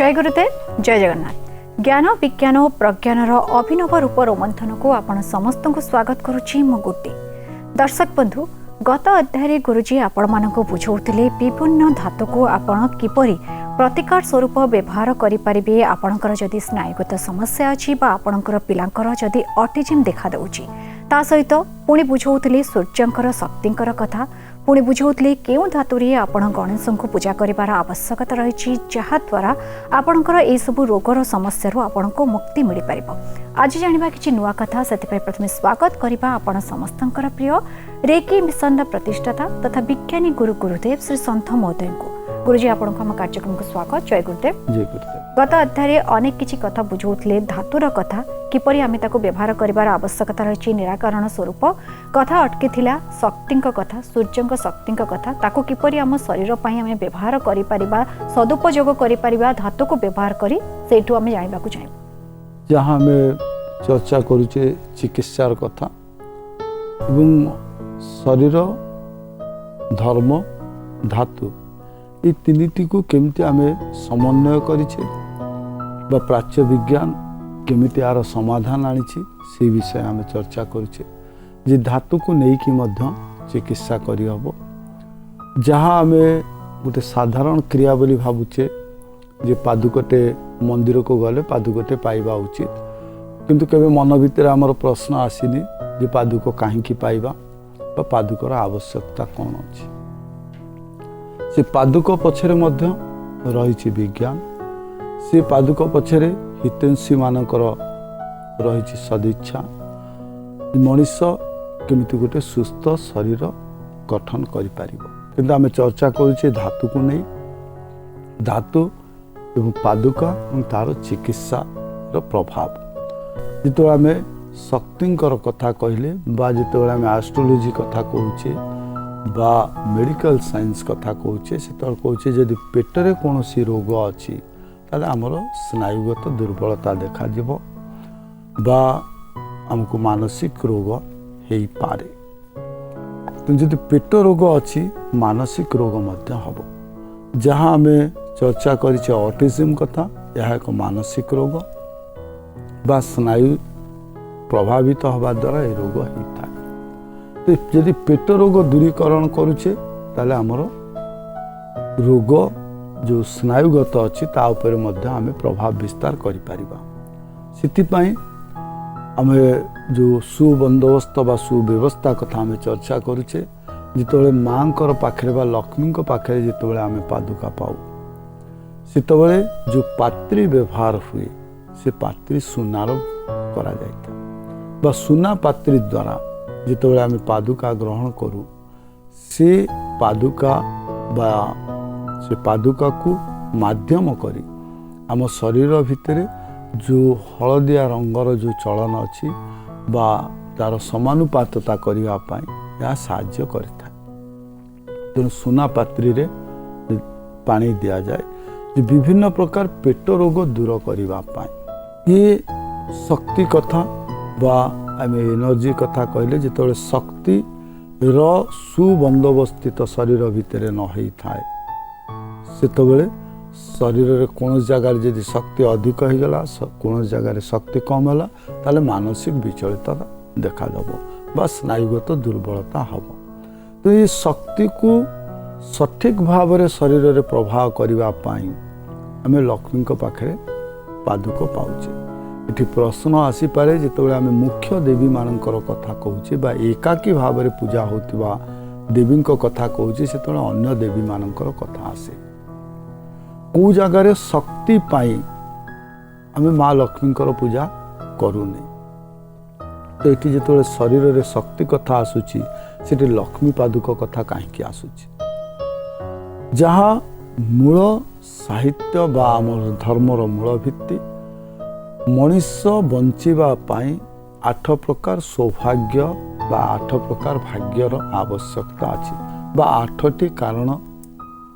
जय गुरुदेव जय जगन्नाथ। ज्ञान विज्ञान और प्रज्ञानर अभिनव रूप रोमंथन को आपण समस्त को स्वागत करुच्ची मु गुड्डी। दर्शक बंधु, गत अध्याय गुरुजी आपण मानक बुझौतिले विभिन्न धातु को आपण किपरि प्रतिकार स्वरूप व्यवहार करें। आपणकर जदि स्नायुगत समस्या अच्छी आपणकर पिलांकर जदि ऑटिज्म देखा दउची ता सहित पुणी बुझौतिले सूर्यंकर शक्तिंकर कथा, पुणी बुझौतिले केउ धातुरे आपण गणेश को पूजा करिवार आवश्यकता रही जहाद्वारा आपणकर ए सबु रोगर समस्या आपण को मुक्ति मिल पारिबो। आज जानिबा किछि नुआ कथा, सेतिपय प्रथमे स्वागत करिबा आपण समस्तंकर प्रिय रेकी मिशन प्रतिष्ठाता तथा विज्ञानी गुरु गुरुदेव श्री संत महोदय को। गुरुजी आपण को हम कार्यक्रम को स्वागत। जय गुरुदेव। जय गुरुदेव। गत अध्याय अनेक किछि कथा बुझौतिले धातुर कथा, किपरि आमे ताको व्यवहार करिवार आवश्यकता रही निराकरण स्वरूप कथा अटकी थिला शक्तिंक कथा, सूर्यंक शक्तिंक कथा, ताको किपरि आम शरीर पई आमे व्यवहार करि परिबा, सदुपयोग करि परिबा, धातु को व्यवहार करी सेठु आमे जानिबाकू चाहबो। जहाँ हमें चर्चा करूचे चिकित्सार कथा एवं शरीर धर्म धातु ये तीनिटी को केमती आमे समन्वय करिछे बा प्राच्य विज्ञान केमिति यार समाधान आनिछि से विषय आमे चर्चा करूचे। जे धातु को नहीं कि मध्य चिकित्सा करि हबो, जहाँ आमे गोटे साधारण क्रिया बोली भाबुचे जे पादुकटे मंदिर को गले पादुकटे पाइबा उचित, किंतु केबे मन भितर हमर प्रश्न आसीनी जे पादुक काहेकि पाइबा बा पादुकर आवश्यकता कौन अछि। से पादुक पछरे मध्य रहिछि विज्ञान, से पादुक पछरे हितैषी मानकर रहिछि सदिच्छा, मनुष्य केमिति गोटे सुस्थ शरीर गठन करि पारिबो। किंतु आमे चर्चा करूचे धातु को नहीं, धातु एवं पादुका और तार चिकित्सा प्रभाव। जिते आमे शक्तिंकर कथा कहले बा जिते आमे एस्ट्रोलॉजी कथा कहूचे बा मेडिकल साइंस कथा कहूचे, से कहूचे जदि पेटरे कौन सी रोग अच्छी ताले आमर स्नायुगत दुर्बलता देखा जीव बा हमको मानसिक रोग हो पारे। तो जदि पेट रोग अच्छी मानसिक रोग मध्य हबो। जहाँ आमे चर्चा करिछे ऑटिज्म कथा, यह एक मानसिक रोग बा स्नायु प्रभावित हवा द्वारा ये रोग होता है। तो यदि पेट रोग दूरीकरण करुचे ताले आमर रोग जो स्नायुगत अच्छी ता उपरे मध्य आमे प्रभाव विस्तार करि परिबा। सिथिपाई आमे जो सुबंदोबस्त बा सुव्यवस्था कथा आमे चर्चा करुचे। जितेबाला माँकर पाखरे बा लक्ष्मी पाखरे जितेबाला आमे पादुका पाऊ सेतबेले जो पात्री व्यवहार हुए से पात्री सुनार करा जायता बा सुना पात्री द्वारा जितेबाला आमे पादुका ग्रहण करू से पादुका बा से पादुका को माध्यम करी आम शरीर भितर जो हलदिया रंगर जो चलन अच्छी बा तार समानुपातता करने यह साहाय्य करिथा। तेणु सुना पात्री रे पानी दिया जाए जो विभिन्न प्रकार पेट रोग दूर करने। ये शक्ति कथा बा आम एनर्जी कथा कहले जिते शक्ति रो सुबंदोबस्थित शरीर भितर न होई थाए सेतबेले शरीर रे कौन जगार जदि शक्ति अधिक हो गला कौन जगार शक्ति कम है ताले मानसिक विचलितता देखा दबो बा स्नायुगत दुर्बलता हम। तो ये शक्ति को सठिक भाव में शरीर रे प्रभाव करने आम लक्ष्मी पाखे पादुक पाऊचे। ये प्रश्न आसीपे जिते आम मुख्य देवी मानकर कथा कहूचे बा एकाकी भाव में पूजा होतिबा देवी कथा कहूचे से अन्य देवी मानकर कथा आसे। को जगार शक्ति पाई आम माँ लक्ष्मी पूजा करूनी। तो ये जो शरीर रे शक्ति कथा आसूची से लक्ष्मी पादुक कथा कहीं आसूची। जहाँ मूल साहित्य बा आमर धर्मर मूल भित्ति मनुष्य बंचिबा पाई 8 प्रकार सौभाग्य बा 8 प्रकार भाग्यर आवश्यकता अच्छी बा 8टी कारण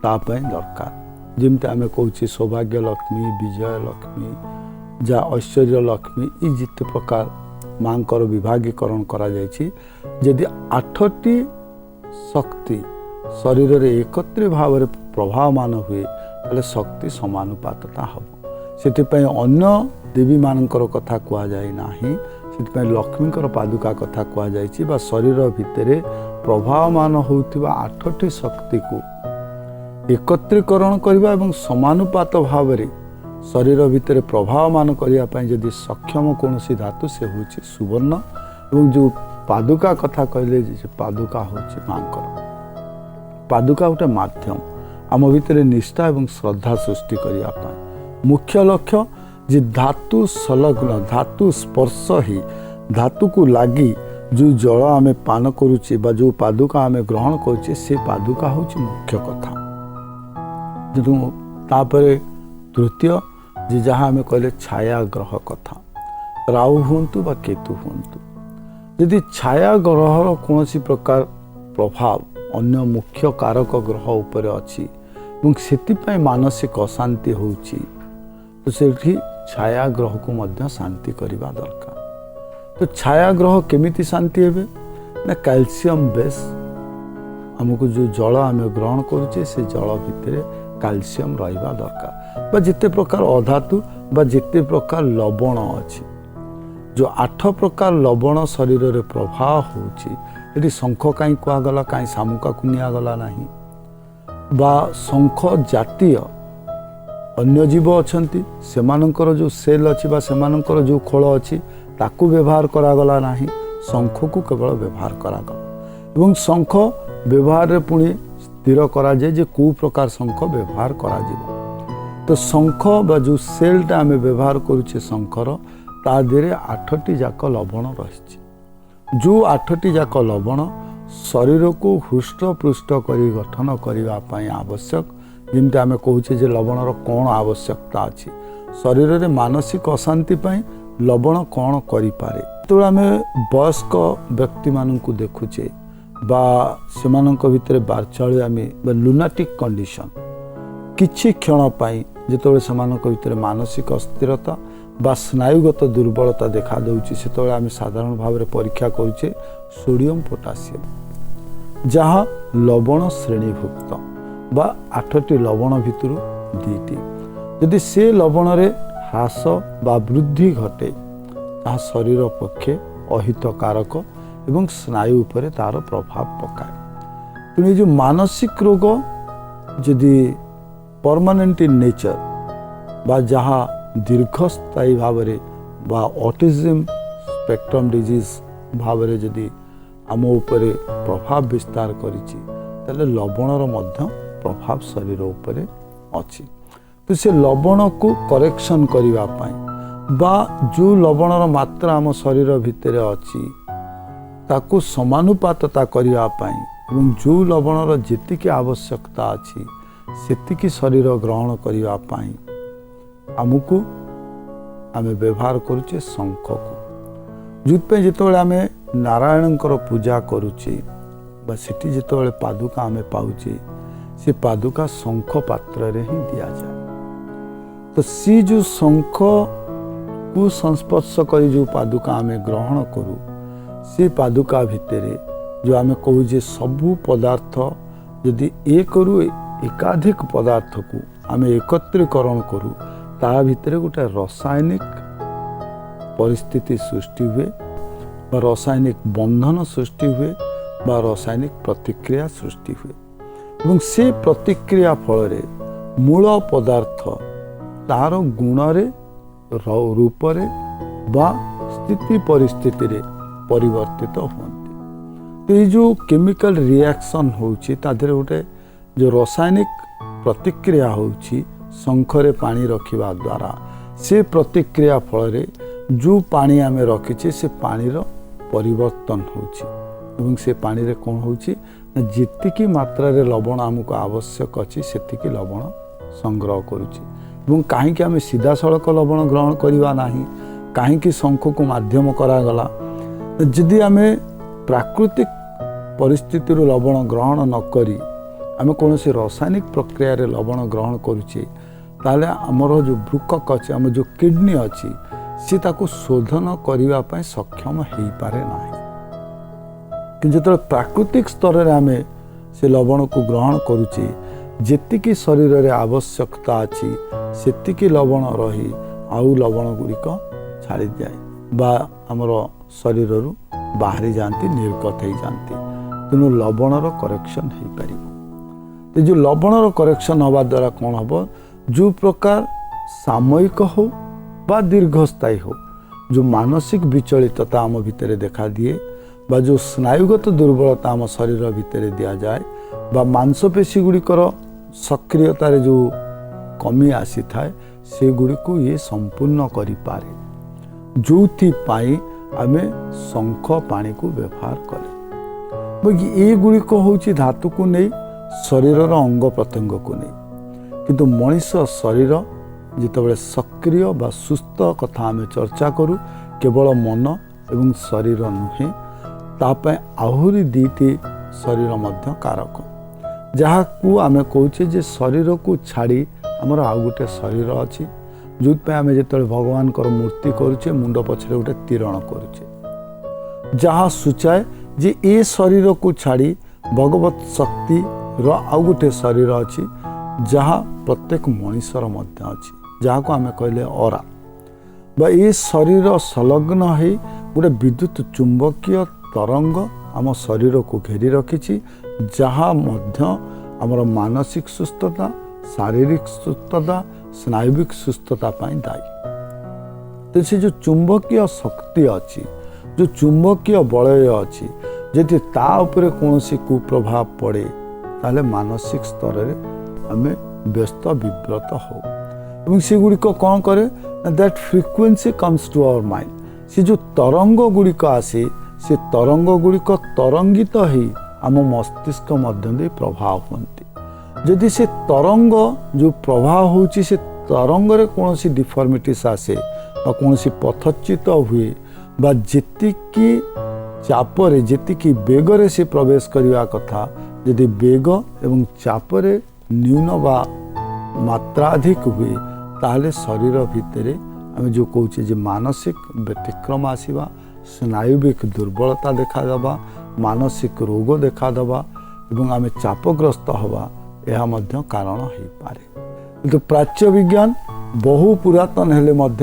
तापाई दरकार। जिमती आमे कहूँ सौभाग्य लक्ष्मी, विजय लक्ष्मी, जा ऐश्वर्य लक्ष्मी, ये जिते प्रकार माँकर विभागीकरण करा जायछि। यदि 8टी शक्ति शरीर रे एकत्रित भाव में प्रभावमान हुए ताले शक्ति समानुपातता हम। ସେଥିପାଇଁ ଅନ୍ୟ ଦେବୀମାନଙ୍କର କଥା କୁହାଯାଏ ନାହିଁ। ସେଥିପାଇଁ ଲକ୍ଷ୍ମୀଙ୍କର ପାଦୁକା କଥା କୁହାଯାଇଛି ବା ଶରୀର ଭିତରେ ପ୍ରଭାବମାନ ହେଉଥିବା 8ଟି ଶକ୍ତିକୁ ଏକତ୍ରୀକରଣ କରିବା ଏବଂ ସମାନୁପାତ ଭାବରେ ଶରୀର ଭିତରେ ପ୍ରଭାବମାନ କରିବା ପାଇଁ ଯଦି ସକ୍ଷମ କୌଣସି ଧାତୁ ସେ ହେଉଛି ସୁବର୍ଣ୍ଣ। ଏବଂ ଯେଉଁ ପାଦୁକା କଥା କହିଲେ ଯେ ପାଦୁକା ହେଉଛି ମାଙ୍କର। ପାଦୁକା ଗୋଟେ ମାଧ୍ୟମ ଆମ ଭିତରେ ନିଷ୍ଠା ଏବଂ ଶ୍ରଦ୍ଧା ସୃଷ୍ଟି କରିବା ପାଇଁ। ମୁଖ୍ୟ ଲକ୍ଷ୍ୟ ଯେ ଧାତୁ ସଂଲଗ୍ନ ଧାତୁ ସ୍ପର୍ଶ ହିଁ ଧାତୁକୁ ଲାଗି ଯେଉଁ ଜଳ ଆମେ ପାନ କରୁଛେ ବା ଯେଉଁ ପାଦୁକା ଆମେ ଗ୍ରହଣ କରୁଛେ ସେ ପାଦୁକା ହେଉଛି ମୁଖ୍ୟ କଥା। ତେଣୁ ତାପରେ ତୃତୀୟ ଯେ ଯାହା ଆମେ କହିଲେ ଛାୟା ଗ୍ରହ କଥା। ରାହୁ ହୁଅନ୍ତୁ ବା କେତୁ ହୁଅନ୍ତୁ, ଯଦି ଛାୟା ଗ୍ରହର କୌଣସି ପ୍ରକାର ପ୍ରଭାବ ଅନ୍ୟ ମୁଖ୍ୟ କାରକ ଗ୍ରହ ଉପରେ ଅଛି ଏବଂ ସେଥିପାଇଁ ମାନସିକ ଅଶାନ୍ତି ହେଉଛି, ତ ସେଠି ଛାୟା ଗ୍ରହକୁ ମଧ୍ୟ ଶାନ୍ତି କରିବା ଦରକାର। ତ ଛାୟା ଗ୍ରହ କେମିତି ଶାନ୍ତି ହେବେ ନା କ୍ୟାଲସିୟମ ବେସ୍ ଆମକୁ ଯେଉଁ ଜଳ ଆମେ ଗ୍ରହଣ କରୁଛେ ସେ ଜଳ ଭିତରେ କ୍ୟାଲସିୟମ ରହିବା ଦରକାର ବା ଯେତେ ପ୍ରକାର ଅଧାତୁ ବା ଯେତେ ପ୍ରକାର ଲବଣ ଅଛି। ଯେଉଁ 8 ପ୍ରକାର ଲବଣ ଶରୀରରେ ପ୍ରଭାବ ହେଉଛି, ଏଠି ଶଙ୍ଖ କାହିଁ କୁହାଗଲା, କାହିଁ ଶାମୁକାକୁ ନିଆଗଲା ନାହିଁ ବା ଶଙ୍ଖ ଜାତୀୟ ଅନ୍ୟ ଜୀବ ଅଛନ୍ତି ସେମାନଙ୍କର ଯେଉଁ ସେଲ୍ ଅଛି ବା ସେମାନଙ୍କର ଯେଉଁ ଖୋଳ ଅଛି ତାକୁ ବ୍ୟବହାର କରାଗଲା ନାହିଁ, ଶଙ୍ଖକୁ କେବଳ ବ୍ୟବହାର କରାଗଲା। ଏବଂ ଶଙ୍ଖ ବ୍ୟବହାରରେ ପୁଣି ସ୍ଥିର କରାଯାଏ ଯେ କେଉଁ ପ୍ରକାର ଶଙ୍ଖ ବ୍ୟବହାର କରାଯିବ। ତ ଶଙ୍ଖ ବା ଯେଉଁ ସେଲ୍ଟା ଆମେ ବ୍ୟବହାର କରୁଛେ ଶଙ୍ଖର, ତା ଦେହରେ 8ଟି ଯାକ ଲବଣ ରହିଛି। ଯେଉଁ 8ଟି ଯାକ ଲବଣ ଶରୀରକୁ ହୃଷ୍ଟପୃଷ୍ଟ କରି ଗଠନ କରିବା ପାଇଁ ଆବଶ୍ୟକ। ଯେମିତି ଆମେ କହୁଛେ ଯେ ଲବଣର କ'ଣ ଆବଶ୍ୟକତା ଅଛି, ଶରୀରରେ ମାନସିକ ଅଶାନ୍ତି ପାଇଁ ଲବଣ କ'ଣ କରିପାରେ। ଯେତେବେଳେ ଆମେ ବୟସ୍କ ବ୍ୟକ୍ତିମାନଙ୍କୁ ଦେଖୁଛେ ବା ସେମାନଙ୍କ ଭିତରେ ବାର୍ଚ୍ଚାଳିଆମି ବା ଲୁନାଟିକ୍ କଣ୍ଡିସନ୍ କିଛି କ୍ଷଣ ପାଇଁ ଯେତେବେଳେ ସେମାନଙ୍କ ଭିତରେ ମାନସିକ ଅସ୍ଥିରତା ବା ସ୍ନାୟୁଗତ ଦୁର୍ବଳତା ଦେଖାଦେଉଛି, ସେତେବେଳେ ଆମେ ସାଧାରଣ ଭାବରେ ପରୀକ୍ଷା କରୁଛେ ସୋଡ଼ିୟମ ପୋଟାସିୟମ, ଯାହା ଲବଣ ଶ୍ରେଣୀଭୁକ୍ତ ବା 8ଟି ଲବଣ ଭିତରୁ 2ଟି। ଯଦି ସେ ଲବଣରେ ହ୍ରାସ ବା ବୃଦ୍ଧି ଘଟେ ତାହା ଶରୀର ପକ୍ଷେ ଅହିତକାରକ ଏବଂ ସ୍ନାୟୁ ଉପରେ ତା'ର ପ୍ରଭାବ ପକାଏ। ତେଣୁ ଏ ଯେଉଁ ମାନସିକ ରୋଗ ଯଦି ପରମାନେଣ୍ଟ ଇନ୍ ନେଚର ବା ଯାହା ଦୀର୍ଘସ୍ଥାୟୀ ଭାବରେ ବା ଅଟିଜିମ୍ ସ୍ପେକ୍ଟ୍ରମ୍ ଡିଜିଜ୍ ଭାବରେ ଯଦି ଆମ ଉପରେ ପ୍ରଭାବ ବିସ୍ତାର କରିଛି, ତାହେଲେ ଲବଣର ମଧ୍ୟ ପ୍ରଭାବ ଶରୀର ଉପରେ ଅଛି। ତ ସେ ଲବଣକୁ କରେକ୍ସନ୍ କରିବା ପାଇଁ ବା ଯେଉଁ ଲବଣର ମାତ୍ରା ଆମ ଶରୀର ଭିତରେ ଅଛି ତାକୁ ସମାନୁପାତତା କରିବା ପାଇଁ ଏବଂ ଯେଉଁ ଲବଣର ଯେତିକି ଆବଶ୍ୟକତା ଅଛି ସେତିକି ଶରୀର ଗ୍ରହଣ କରିବା ପାଇଁ ଆମକୁ ଆମେ ବ୍ୟବହାର କରୁଛେ ଶଙ୍ଖକୁ। ଯେଉଁଥିପାଇଁ ଯେତେବେଳେ ଆମେ ନାରାୟଣଙ୍କର ପୂଜା କରୁଛେ ବା ସେଠି ଯେତେବେଳେ ପାଦୁକା ଆମେ ପାଉଛେ, ସେ ପାଦୁକା ଶଙ୍ଖ ପାତ୍ରରେ ହିଁ ଦିଆଯାଏ। ତ ସେ ଯେଉଁ ଶଙ୍ଖକୁ ସଂସ୍ପର୍ଶ କରି ଯେଉଁ ପାଦୁକା ଆମେ ଗ୍ରହଣ କରୁ, ସେ ପାଦୁକା ଭିତରେ ଯେଉଁ ଆମେ କହୁଛେ ସବୁ ପଦାର୍ଥ ଯଦି ଏକରୁ ଏକାଧିକ ପଦାର୍ଥକୁ ଆମେ ଏକତ୍ରୀକରଣ କରୁ, ତା ଭିତରେ ଗୋଟେ ରାସାୟନିକ ପରିସ୍ଥିତି ସୃଷ୍ଟି ହୁଏ ବା ରାସାୟନିକ ବନ୍ଧନ ସୃଷ୍ଟି ହୁଏ ବା ରାସାୟନିକ ପ୍ରତିକ୍ରିୟା ସୃଷ୍ଟି ହୁଏ। ଏବଂ ସେ ପ୍ରତିକ୍ରିୟା ଫଳରେ ମୂଳ ପଦାର୍ଥ ତାର ଗୁଣରେ ରୂପରେ ବା ସ୍ଥିତି ପରିସ୍ଥିତିରେ ପରିବର୍ତ୍ତିତ ହୁଅନ୍ତି। ତ ଏଇ ଯେଉଁ କେମିକାଲ ରିଆକ୍ସନ୍ ହେଉଛି ତା ଦେହରେ ଗୋଟେ ଯେଉଁ ରାସାୟନିକ ପ୍ରତିକ୍ରିୟା ହେଉଛି ଶଙ୍ଖରେ ପାଣି ରଖିବା ଦ୍ୱାରା, ସେ ପ୍ରତିକ୍ରିୟା ଫଳରେ ଯେଉଁ ପାଣି ଆମେ ରଖିଛେ ସେ ପାଣିର ପରିବର୍ତ୍ତନ ହେଉଛି ଏବଂ ସେ ପାଣିରେ କ'ଣ ହେଉଛି ନା ଯେତିକି ମାତ୍ରାରେ ଲବଣ ଆମକୁ ଆବଶ୍ୟକ ଅଛି ସେତିକି ଲବଣ ସଂଗ୍ରହ କରୁଛି। ଏବଂ କାହିଁକି ଆମେ ସିଧାସଳଖ ଲବଣ ଗ୍ରହଣ କରିବା ନାହିଁ, କାହିଁକି ଶଙ୍ଖକୁ ମାଧ୍ୟମ କରାଗଲା? ଯଦି ଆମେ ପ୍ରାକୃତିକ ପରିସ୍ଥିତିରୁ ଲବଣ ଗ୍ରହଣ ନ କରି ଆମେ କୌଣସି ରାସାୟନିକ ପ୍ରକ୍ରିୟାରେ ଲବଣ ଗ୍ରହଣ କରୁଛେ, ତାହେଲେ ଆମର ଯେଉଁ ବୃକକ ଅଛି, ଆମର ଯେଉଁ କିଡ଼ନୀ ଅଛି, ସେ ତାକୁ ଶୋଧନ କରିବା ପାଇଁ ସକ୍ଷମ ହେଇପାରେ ନାହିଁ। କିନ୍ତୁ ଯେତେବେଳେ ପ୍ରାକୃତିକ ସ୍ତରରେ ଆମେ ସେ ଲବଣକୁ ଗ୍ରହଣ କରୁଛେ, ଯେତିକି ଶରୀରରେ ଆବଶ୍ୟକତା ଅଛି ସେତିକି ଲବଣ ରହି ଆଉ ଲବଣ ଗୁଡ଼ିକ ଛାଡ଼ିଯାଏ ବା ଆମର ଶରୀରରୁ ବାହାରି ଯାଆନ୍ତି, ନିର୍ଗତ ହେଇଯାଆନ୍ତି। ତେଣୁ ଲବଣର କରେକ୍ସନ୍ ହେଇପାରିବ। ଏ ଯେଉଁ ଲବଣର କରେକ୍ସନ୍ ହେବା ଦ୍ୱାରା କ'ଣ ହେବ, ଯେଉଁ ପ୍ରକାର ସାମୟିକ ହେଉ ବା ଦୀର୍ଘସ୍ଥାୟୀ ହେଉ ଯେଉଁ ମାନସିକ ବିଚଳିତତା ଆମ ଭିତରେ ଦେଖାଦିଏ ବା ଯେଉଁ ସ୍ନାୟୁଗତ ଦୁର୍ବଳତା ଆମ ଶରୀର ଭିତରେ ଦିଆଯାଏ ବା ମାଂସପେଶୀ ଗୁଡ଼ିକର ସକ୍ରିୟତାରେ ଯେଉଁ କମି ଆସିଥାଏ, ସେଗୁଡ଼ିକୁ ଇଏ ସମ୍ପୂର୍ଣ୍ଣ କରିପାରେ। ଯେଉଁଥିପାଇଁ ଆମେ ଶଙ୍ଖ ପାଣିକୁ ବ୍ୟବହାର କଲେ। ଏଗୁଡ଼ିକ ହେଉଛି ଧାତୁକୁ ନେଇ, ଶରୀରର ଅଙ୍ଗ ପ୍ରତ୍ୟଙ୍ଗକୁ ନେଇ। କିନ୍ତୁ ମଣିଷ ଶରୀର ଯେତେବେଳେ ସକ୍ରିୟ ବା ସୁସ୍ଥ କଥା ଆମେ ଚର୍ଚ୍ଚା କରୁ, କେବଳ ମନ ଏବଂ ଶରୀର ନୁହେଁ, ତା ପାଇଁ ଆହୁରି ଦୁଇଟି ଶରୀର ମଧ୍ୟ କାରକ, ଯାହାକୁ ଆମେ କହୁଛେ ଯେ ଶରୀରକୁ ଛାଡ଼ି ଆମର ଆଉ ଗୋଟେ ଶରୀର ଅଛି। ଯେଉଁଥିପାଇଁ ଆମେ ଯେତେବେଳେ ଭଗବାନଙ୍କର ମୂର୍ତ୍ତି କରୁଛେ, ମୁଣ୍ଡ ପଛରେ ଗୋଟେ ତୀରଣ କରୁଛେ, ଯାହା ସୂଚାଏ ଯେ ଏ ଶରୀରକୁ ଛାଡ଼ି ଭଗବତ ଶକ୍ତିର ଆଉ ଗୋଟେ ଶରୀର ଅଛି, ଯାହା ପ୍ରତ୍ୟେକ ମଣିଷର ମଧ୍ୟ ଅଛି, ଯାହାକୁ ଆମେ କହିଲେ ଅରା। ବା ଏ ଶରୀର ସଂଲଗ୍ନ ହେଇ ଗୋଟେ ବିଦ୍ୟୁତ ଚୁମ୍ବକୀୟ ତରଙ୍ଗ ଆମ ଶରୀରକୁ ଘେରି ରଖିଛି, ଯାହା ମଧ୍ୟ ଆମର ମାନସିକ ସୁସ୍ଥତା, ଶାରୀରିକ ସୁସ୍ଥତା, ସ୍ନାୟୁବିକ ସୁସ୍ଥତା ପାଇଁ ଦାୟୀ। ତ ସେ ଯେଉଁ ଚୁମ୍ବକୀୟ ଶକ୍ତି ଅଛି, ଯେଉଁ ଚୁମ୍ବକୀୟ ବଳୟ ଅଛି, ଯଦି ତା ଉପରେ କୌଣସି କୁପ୍ରଭାବ ପଡ଼େ, ତାହେଲେ ମାନସିକ ସ୍ତରରେ ଆମେ ବ୍ୟସ୍ତ ବିବ୍ରତ ହଉ। ଏବଂ ସେଗୁଡ଼ିକ କ'ଣ କରେ ନା, that frequency comes to our mind. ସେ ଯେଉଁ ତରଙ୍ଗ ଗୁଡ଼ିକ ଆସେ, ସେ ତରଙ୍ଗ ଗୁଡ଼ିକ ତରଙ୍ଗିତ ହେଇ ଆମ ମସ୍ତିଷ୍କ ମଧ୍ୟ ଦେଇ ପ୍ରବାହ ହୁଅନ୍ତି। ଯଦି ସେ ତରଙ୍ଗ ଯେଉଁ ପ୍ରବାହ ହେଉଛି, ସେ ତରଙ୍ଗରେ କୌଣସି ଡିଫର୍ମିଟିସ୍ ଆସେ ବା କୌଣସି ପଥଚ୍ୟୁତ ହୁଏ ବା ଯେତିକି ଚାପରେ, ଯେତିକି ବେଗରେ ସେ ପ୍ରବେଶ କରିବା କଥା, ଯଦି ବେଗ ଏବଂ ଚାପରେ ନ୍ୟୁନ ବା ମାତ୍ରାଧିକ ହୁଏ, ତାହେଲେ ଶରୀର ଭିତରେ ଆମେ ଯେଉଁ କହୁଛେ ଯେ ମାନସିକ ବ୍ୟତିକ୍ରମ ଆସିବା, ସ୍ନାୟୁବିକ ଦୁର୍ବଳତା ଦେଖାଦେବା, ମାନସିକ ରୋଗ ଦେଖାଦେବା ଏବଂ ଆମେ ଚାପଗ୍ରସ୍ତ ହେବା, ଏହା ମଧ୍ୟ କାରଣ ହେଇପାରେ। କିନ୍ତୁ ପ୍ରାଚ୍ୟ ବିଜ୍ଞାନ ବହୁ ପୁରାତନ ହେଲେ ମଧ୍ୟ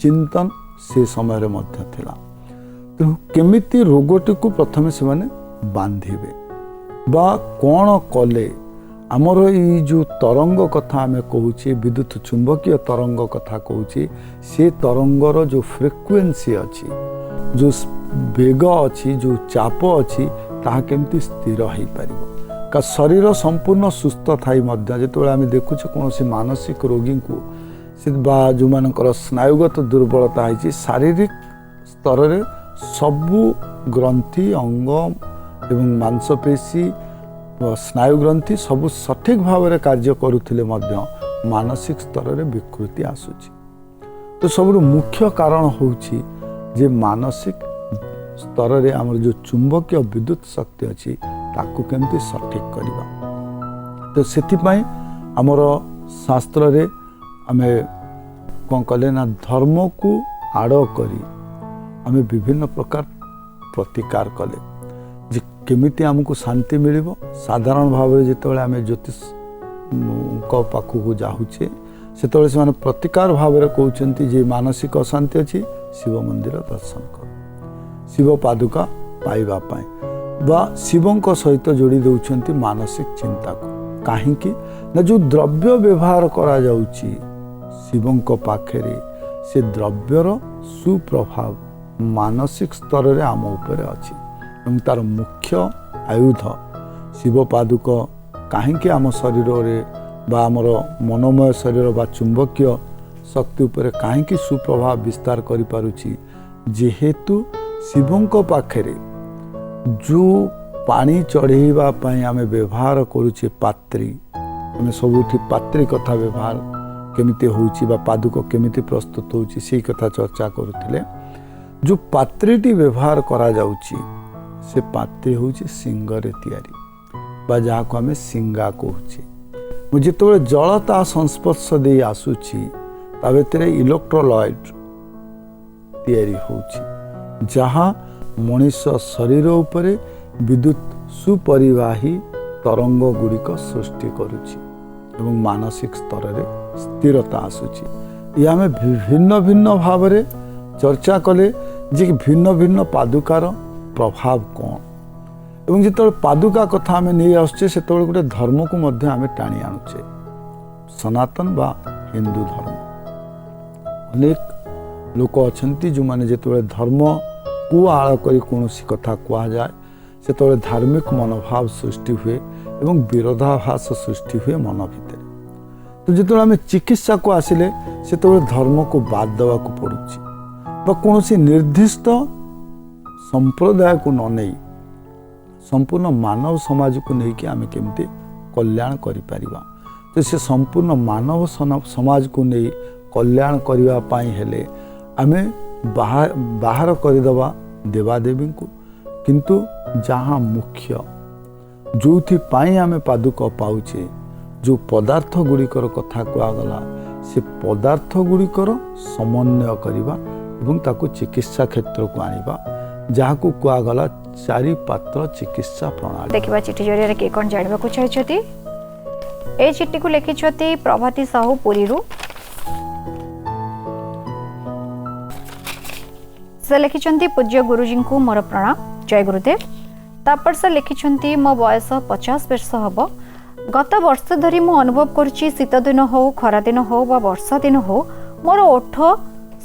ଚିନ୍ତନ ସେ ସମୟରେ ମଧ୍ୟ ଥିଲା। ତେଣୁ କେମିତି ରୋଗଟିକୁ ପ୍ରଥମେ ସେମାନେ ବାନ୍ଧିବେ ବା କ'ଣ କଲେ ଆମର ଏଇ ଯେଉଁ ତରଙ୍ଗ କଥା ଆମେ କହୁଛେ, ବିଦ୍ୟୁତ ଚୁମ୍ବକୀୟ ତରଙ୍ଗ କଥା କହୁଛେ, ସେ ତରଙ୍ଗର ଯେଉଁ ଫ୍ରିକ୍ୱେନ୍ସି ଅଛି, ଯେଉଁ ବେଗ ଅଛି, ଯେଉଁ ଚାପ ଅଛି, ତାହା କେମିତି ସ୍ଥିର ହେଇପାରିବ। का शरीर संपूर्ण सुस्थ थाई जितेबाला आम देखुचे कौन मानसिक रोगी को जो मानकर स्नायुगत दुर्बलता है शारीरिक स्तर में सबू ग्रंथि अंग एवं मांसपेशी स्नायु ग्रंथि सबू सठिक भाव में कार्य करुले मानसिक स्तर में विकृति आसूची। तो सब मुख्य कारण होउछि जे मानसिक स्तर में आम जो चुंबकीय विद्युत शक्ति अच्छी ताकू केमती सठिक करवा। तो सेथिपाई आमर शास्त्र रे आमे कौन कले ना धर्म को आड़ करी आमे विभिन्न प्रकार प्रतिकार कले जे केमिति आमको शांति मिलिबो। साधारण भाव में जितेबाला आमे ज्योतिष को पाखु को जाहुचे सेतबेले से प्रतिकार भाव में कहते जे मानसिक अशांति अच्छी शिव मंदिर दर्शन कर शिव पादुका पाइबा पाई बा शिवों सहित जोड़ी दौरान मानसिक चिंता को कहीं ना जो द्रव्य व्यवहार करा जाउची शिवों पाखे से द्रव्यर सुप्रभाव मानसिक स्तर में आम उपर अच्छी तार मुख्य आयुध शिव पादुक कहीं आम शरीर में बा आमर मनोमय शरीर बा चुंबकीय शक्ति उपर कहीं सुप्रभाव विस्तार करि पारुछि जेहेतु शिवों पाखे जो पानी चढ़ेवा आम व्यवहार करुचे पात्री आम सबुठी पात्री कथा व्यवहार केमिति होउछि बा पादुक केमिति प्रस्तुत होउछि से कथा चर्चा करुथिले। जो पात्रीटी व्यवहार करा जाउछि से पात्री होउछि सिंगरे तैयारी बा जाको आम सिंगा कहूचे। जिते जल ता संस्पर्श दे आसूची ता भितरे इलेक्ट्रोलाइट तैयारी होउची जहाँ मनीष शरीर उपरे विद्युत सुपरिवाही तरंग गुड़िक सृष्टि करुची एवं मानसिक स्तर में स्थिरता आसूची ये आम भिन्न भिन्न भाव में चर्चा कले जे भिन्न भिन्न पादुकार प्रभाव कौन एवं जो पादुका कथा आम नहीं आसुचे से गोटे धर्म को मध्य आम टाणी आणुचे सनातन बा हिंदू धर्म अनेक लोक अच्छा जो मैंने जो धर्म को आड़ कर कौन कथा कह जाए से धार्मिक मनोभाव सृष्टि हुए एवं विरोधाभास सृष्टि हुए मन भितर तो जो आम चिकित्सा को आसिले से धर्म को बाद देवा को पड़ुछि कौन निर्दिष्ट संप्रदाय को न नहीं संपूर्ण मानव समाज को लेकिन आम केमती कल्याण करिपारिबा तो से संपूर्ण मानव समाज को नहीं कल्याण करने हेले आमे बाहर करदेवा देवादेवी को किंतु जहाँ मुख्य जो आमे पादुक पाउचे जो पदार्थ गुड़िकर कथा कहगला से पदार्थ गुड़िकर समन्वय करवा एवं ताको चिकित्सा क्षेत्र को आनिबा जहाँ को कहगला चारि पात्र चिकित्सा प्रणाली देखिबा चिठी जरिया के कोन जानबा को चाहछथि ए चिठी को लिखिछथि प्रभाती साहू पुरीरू से लिखिछथि पूज्य गुरुजी को मोर प्रणाम जय गुरुदेव तापर से लिखिछथि मो बयस 50 वर्ष हबो गत वर्ष धरी मु अनुभव करछि शीत दिन हो खरा दिन हो बा वर्षा दिन हो मोर ओठ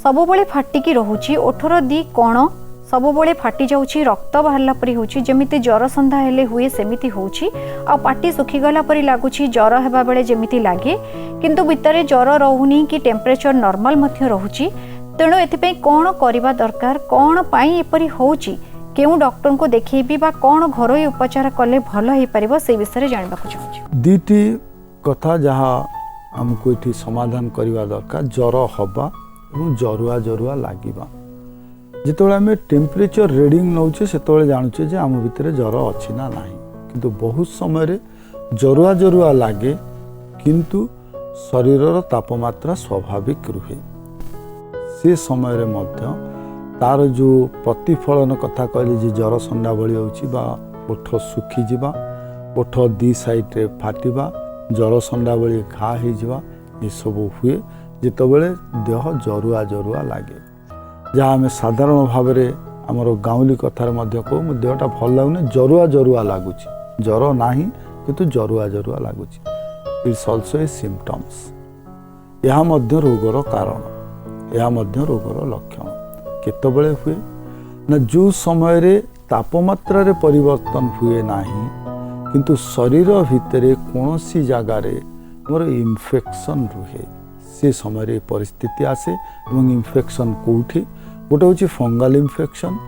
सब बेले फाटिकी रहुछि ओठर दी कोण सब बेले फाटी जाउछि रक्त बाहरला परी होछि जेमिति ज्वर संधा हेले हुए सेमिति होछि आ पाटी सुखी गला परी लागुछि ज्वर हेबा बेले जेमिति लागे किंतु भितरे ज्वर रहुनी कि टेम्परेचर नॉर्मल मध्य रहुछि तेणु एथिपई कोन करिबा दरकार कोन पई एपरी होछि केउ डॉक्टर को देखिबी बा कोन घरोई उपचार कले भलो हे परिबो से विषय जानबा को चाहछि दीटी कथा जहाँ हमको ये समाधान करवा दरकार ज्वर हवा और जरुआ जरुआ लगे जिते आम टेम्परेचर रिडिंग नौचे से जानूचे जे आम भितर ज्वर अच्छी ना नहीं किंतु बहुत समय जरुआ जरुआ लगे किंतु शरीर तापमात्रा स्वाभाविक रुहे से समय मध्य तार जो प्रतिफलन कथा कहली जे ज्वर संडा भली होची बा ओठ सुखी जिबा ओठ दी साइड रे फाटिबा ज्वर संडा भली घा हो जावा ये सब हुए जितेबले देह जरुआ जरुआ लगे जहाँ आम साधारण भाव में आमर गाँवली कथार कहूँ देहटा भल लगुनि जरुआ जरुआ लगुच ज्वर नहीं किंतु जरुआ जरुआ लगुच इट्स ऑल्सो ए सिम्पटम्स यह रोगर कारण यह रोगर लक्षण केतबले हुए ना जो समय रे तापमात्रा रे परिवर्तन हुए नहीं किंतु शरीर भितर कौन सी जगार मोर इन्फेक्शन रुहे से समय परिस्थिति आसे और इन्फेक्शन कौटी गोटे हूँ फंगाल इन्फेक्शन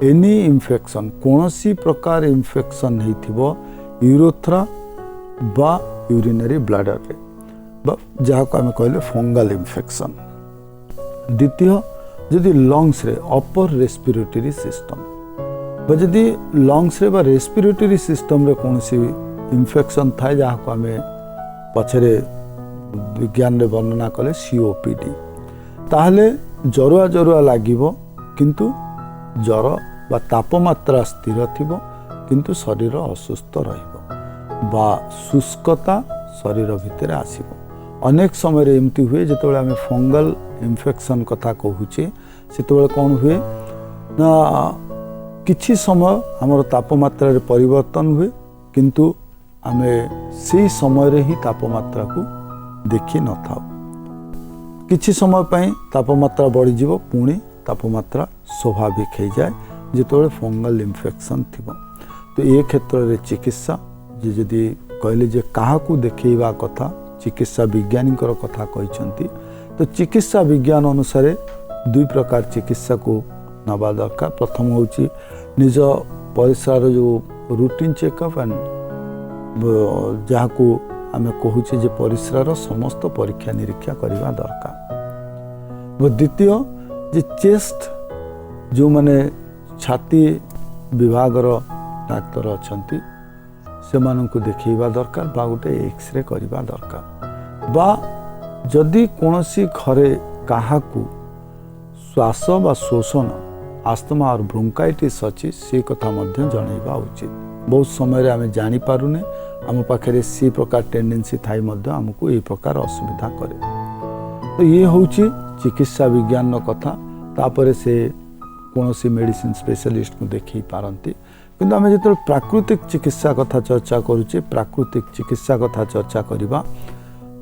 एनी इन्फेक्शन कौन सी प्रकार इन्फेक्शन हो यूरोथ्रा बा यूरिनरी ब्लाडर रे जहाँ को आम कहले फंगाल इन्फेक्शन द्वितीय जदि लंग्स रे अपर रेस्पिरेटरी सिस्टम जदि लंग्स रे बा रेस्पिरेटरी सिस्टम रे कौन सी इन्फेक्शन थाए जहाँ को आम पछरे विज्ञान रे वर्णना कले सीओपीडी ताहले जरुआ जरुआ लागिबो किंतु ज्वर बा तापमात्रा स्थिर थिबो किंतु शरीर असुस्थ रहिबो बा शुष्कता शरीर भितर आसीबो अनेक समय एमती हुए जिते आम फंगल इन्फेक्शन कथा कहूचे से कौन हुए ना किछि समय आमर तापमात्रा रे परिवर्तन हुए किंतु आम से समय रे ही तापमात्रा को देखी न था किछि समय पई तापमात्रा बढ़ी जीवो पुणी तापमात्रा स्वाभाविक हो जाए जिते फंगल इन्फेक्शन थिबो तो ये क्षेत्र रे चिकित्सा जदि कहले जे काहा को देखैबा कथा चिकित्सा वैज्ञानिक कथा कहते तो चिकित्सा विज्ञान अनुसार दुई प्रकार चिकित्सा को नवा दरकार प्रथम हूँ निज परिसर जो रूटीन चेकअप एंड जहाँ को आम कहूचे जे परिसर समस्त परीक्षा निरीक्षा करवा दरकार द्वितीय जे चेस्ट जो माने छाती विभाग डाक्तर अच्छा से मानक देखा दरकार बा गोटे एक्सरे करवा दरकार बा जदि कौनसी घरे काहाकू श्वास बा शोषण आस्थमा और ब्रोंकाइटिस अच्छी से कथा जनइबा उचित बहुत समय आम जानी पारुने आम पाखे सी प्रकार टेंडेंसी थाई आमको ये प्रकार असुविधा करे। तो ये हूँ चिकित्सा विज्ञान कथा तापर से कौन सी मेडिसिन स्पेशलिस्ट को देखी पारती किंतु आम जो प्राकृतिक चिकित्सा कथा चर्चा करुचे प्राकृतिक चिकित्सा कथा चर्चा करवा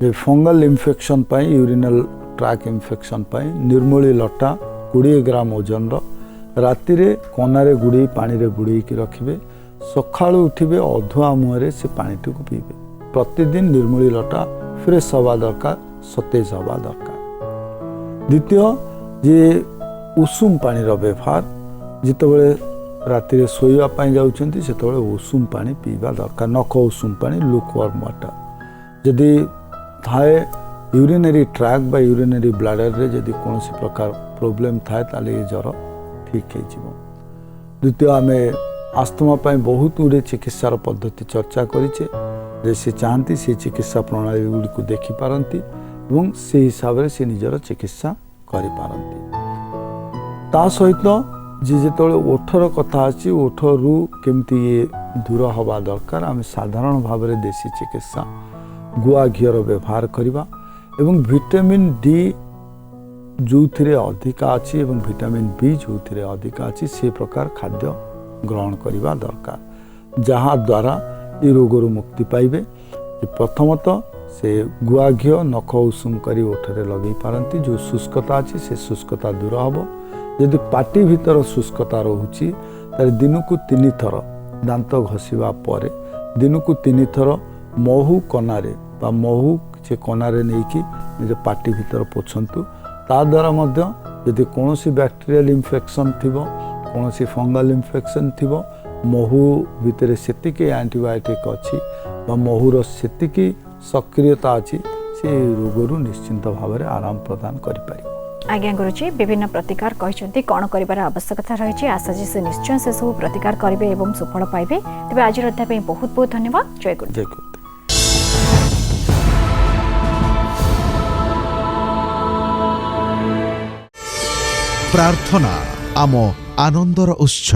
fungal infection urinal track infection निर्मूली लटा 20 ग्राम ओजन राति रे कनारे गुड़े पानी रे बुड़े रखिए सका उठे अधुआ मुहर से पानी को पीबे प्रतिदिन निर्मूली लटा फ्रेश हवा दरकार सतेज हवा दरकार। द्वितीय जे उषुम पानी व्यवहार जितेबाला राति शोवाई जाऊँच से उषुम पानी पीवा दरकार नख उषुम पानी लुकवार्म वाटर जदि थाए यूरिनरी ट्रैक बा यूरिनरी ब्लाडर रे जदि कौन प्रकार प्रोब्लेम थाए ताले ये ज्वर ठीक हो। द्वितीय आम आस्थमा बहुत गुड़े चिकित्सार पद्धति चर्चा करें से चाहती से चिकित्सा प्रणाली गुड़ी देखिपारती और से हिसाब से निजर चिकित्सा करिपारती। ता सहित जी जो ओठर कथा अच्छी ओठरू केमती ये दूर हवा दरकार आम साधारण भाव में देसी चिकित्सा गुआ घीर व्यवहार करवा एवं विटामिन डी जो थे अधिका अच्छी एवं विटामिन बी जो थे अधिका अच्छी से प्रकार खाद्य ग्रहण करवा दरकार जहाँ द्वारा ये रोगर मुक्ति पाइबे। प्रथमतः से गुआ घी नख उषुम कर ओठरे लगे पारती जो शुष्कता अच्छी से शुष्कता दूर हम यदि पाटी भीतर शुष्कता रोचे दिन को 3 थर दांत घषा पर दिन को 3 थर महू कनारे बा महू से कनारे नहीं कि निज पाटी भीतर पोछंतु ता द्वारा मध्य यदि कौन सी बैक्टेरियल इन्फेक्शन थी कौन सी फंगल इन्फेक्शन थी महू भितर सेतिकी एंटीबायोटिक अच्छी महूर सेतिकी सक्रियता अच्छी से रोगरू निश्चिंत भाव में आराम प्रदान करें। आज्ञा गुरुजी विभिन्न प्रतिकार कहते कौन कर आवश्यकता रही आशा जी से निश्चय से सब प्रतिकार करेंगे एवं सुफल पाइबे। तेज आज अध्याय बहुत बहुत धन्यवाद। जय गुरु। जय गुरु। प्रार्थना आम आनंदर उत्स।